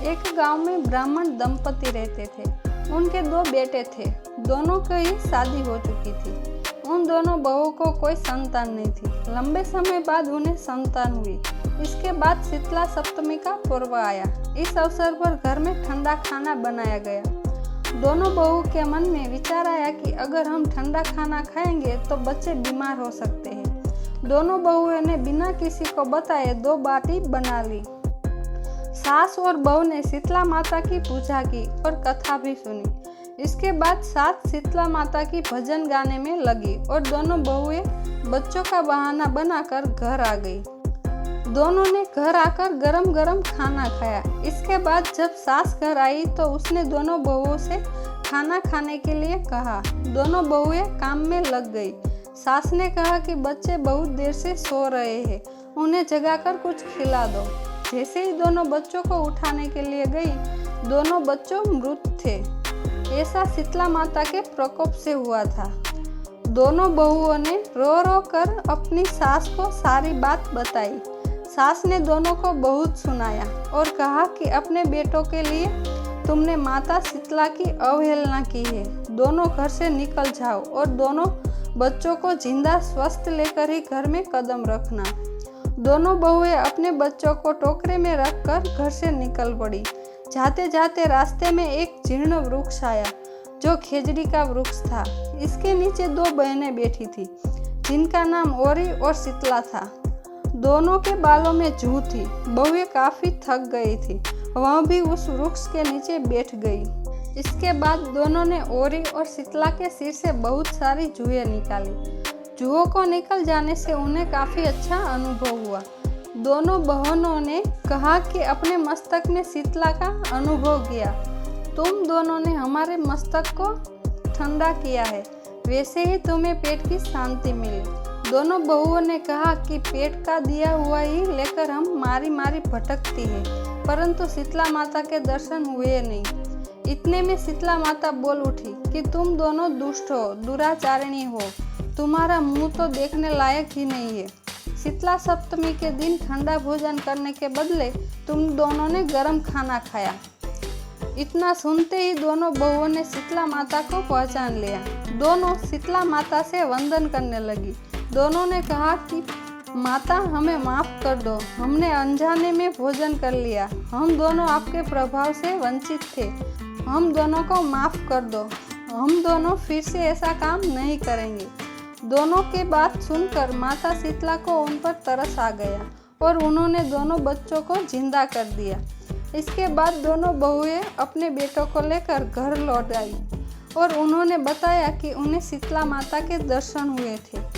एक गांव में ब्राह्मण दंपति रहते थे। उनके 2 बेटे थे। दोनों की शादी हो चुकी थी। उन दोनों बहुओं को कोई संतान नहीं थी। लंबे समय बाद उन्हें संतान हुई। इसके बाद शीतला सप्तमी का पर्व आया। इस अवसर पर घर में ठंडा खाना बनाया गया। दोनों बहुओं के मन में विचार आया कि अगर हम ठंडा खाना खाएंगे तो बच्चे बीमार हो सकते हैं। दोनों बहुओं ने बिना किसी को बताए 2 बाटी बना ली। सास और बहू ने शीतला माता की पूजा की और कथा भी सुनी। इसके बाद सास शीतला माता की भजन गाने में लगी और दोनों बहुएं बच्चों का बहाना बनाकर घर आ गई। दोनों ने घर आकर गरम गरम खाना खाया। इसके बाद जब सास घर आई तो उसने दोनों बहुओं से खाना खाने के लिए कहा। दोनों बहुएं काम में लग गई। सास ने कहा कि बच्चे बहुत देर से सो रहे हैं, उन्हें जगाकर कुछ खिला दो। जैसे ही दोनों बच्चों को उठाने के लिए गई, दोनों बच्चों मृत थे। ऐसा शीतला माता के प्रकोप से हुआ था। दोनों बहुओं ने रो रो कर अपनी सास को सारी बात बताई। सास ने दोनों को बहुत सुनाया और कहा कि अपने बेटों के लिए तुमने माता शीतला की अवहेलना की है। दोनों घर से निकल जाओ और दोनों बच्चों को जिंदा स्वस्थ लेकर ही घर में कदम रखना। दोनों बहुएं अपने बच्चों को टोकरे में रखकर घर से निकल पड़ी। जाते जाते रास्ते में एक जीर्ण वृक्ष आया जो खेजड़ी का वृक्ष था। इसके नीचे 2 बहनें बैठी थी जिनका नाम ओरी और शीतला था। दोनों के बालों में जूं थी। बहुएं काफी थक गई थी। वह भी उस वृक्ष के नीचे बैठ गई। इसके बाद दोनों ने ओरी और शीतला के सिर से बहुत सारी जुएं निकाली। जुओं को निकल जाने से उन्हें काफी अच्छा अनुभव हुआ। दोनों बहनों ने कहा कि अपने मस्तक में शीतला का अनुभव किया। तुम दोनों ने हमारे मस्तक को ठंडा किया है, वैसे ही तुम्हें पेट की शांति मिली। दोनों बहुओं ने कहा कि पेट का दिया हुआ ही लेकर हम मारी मारी भटकती है, परंतु शीतला माता के दर्शन हुए नहीं। इतने में शीतला माता बोल उठी कि तुम दोनों दुष्ट हो, दुराचारिणी हो, तुम्हारा मुंह तो देखने लायक ही नहीं है। शीतला सप्तमी के दिन ठंडा भोजन करने के बदले तुम दोनों ने गर्म खाना खाया। इतना सुनते ही दोनों बहुओं ने शीतला माता को पहचान लिया। दोनों शीतला माता से वंदन करने लगी। दोनों ने कहा कि माता हमें माफ कर दो, हमने अनजाने में भोजन कर लिया। हम दोनों आपके प्रभाव से वंचित थे, हम दोनों को माफ कर दो। हम दोनों फिर से ऐसा काम नहीं करेंगे। दोनों की बात सुनकर माता शीतला को उन पर तरस आ गया और उन्होंने दोनों बच्चों को जिंदा कर दिया। इसके बाद दोनों बहुएं अपने बेटों को लेकर घर लौट आई और उन्होंने बताया कि उन्हें शीतला माता के दर्शन हुए थे।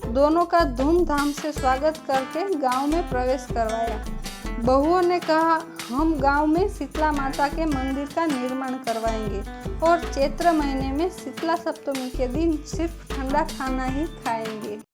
दोनों का धूमधाम से स्वागत करके गांव में प्रवेश करवाया। बहुओं ने कहा, हम गांव में शीतला माता के मंदिर का निर्माण करवाएंगे और चैत्र महीने में शीतला सप्तमी के दिन सिर्फ ठंडा खाना ही खाएंगे।